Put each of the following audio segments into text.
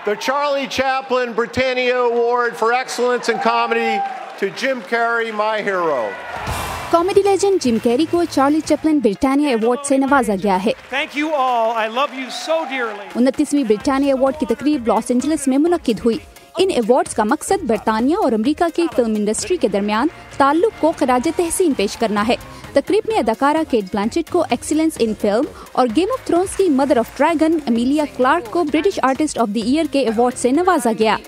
The Charlie Chaplin Britannia Award for Excellence in Comedy to Jim Carrey, my hero. Comedy legend Jim Carrey को Charlie Chaplin Britannia award से नवाजा गया है। Thank you all. I love you so dearly. 29वीं Britannia award की तकरीब Los Angeles में मुनक्किद हुई। इन अवार्ड्स का मकसद बरतानिया और अमेरिका की फिल्म इंडस्ट्री के दरमियान ताल्लुक को खराज तहसीन पेश करना है। तकरीब में अदाकारा केट ब्लैंचेट को एक्सीलेंस इन फिल्म और गेम ऑफ थ्रोन्स की Mother of Dragon Emilia Clarke को British artist of the year के अवार्ड से नवाजा गया।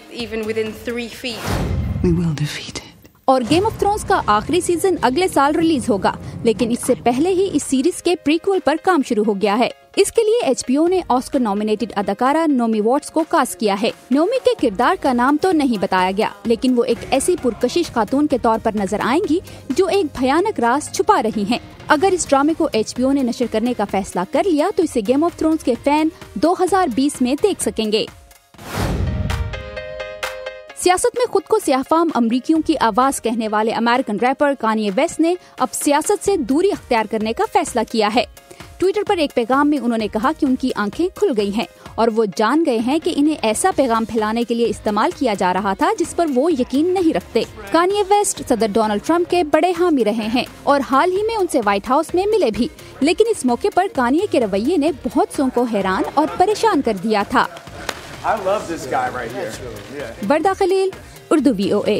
और गेम ऑफ थ्रोन्स का आखिरी सीजन अगले साल रिलीज होगा, लेकिन इससे पहले ही इस सीरीज के प्रीक्वल पर काम शुरू हो गया है। इसके लिए HBO ने ऑस्कर नॉमिनेटेड अदाकारा नोमी वॉट्स को कास्ट किया है। नोमी के किरदार का नाम तो नहीं बताया गया, लेकिन वो एक ऐसी पुरकशिश खातून के तौर पर नजर आएंगी जो एक भयानक राज छुपा रही हैं। अगर इस ड्रामे को HBO ने नशर करने का फैसला कर लिया तो इसे गेम ऑफ थ्रोन्स के फैन 2020 में देख सकेंगे। सियासत में खुद को सियाफाम अमरीकियों की आवाज कहने वाले अमेरिकन रैपर कान्ये वेस्ट ने अब सियासत से दूरी अख्तियार करने का फैसला किया है। ट्विटर पर एक पैगाम में उन्होंने कहा कि उनकी आंखें खुल गई हैं और वो जान गए हैं कि इन्हें ऐसा पैगाम फैलाने के लिए इस्तेमाल किया जा रहा था जिस पर वो यकीन नहीं रखते। कान्ये वेस्ट सदर डोनाल्ड ट्रंप के बड़े हामी रहे हैं और हाल ही में उनसे व्हाइट हाउस में मिले भी, लेकिन इस मौके पर कान्ये के रवैये ने बहुत सौ को हैरान और परेशान कर दिया था। I love this guy right here. Barda Khalil, Urdu VOA।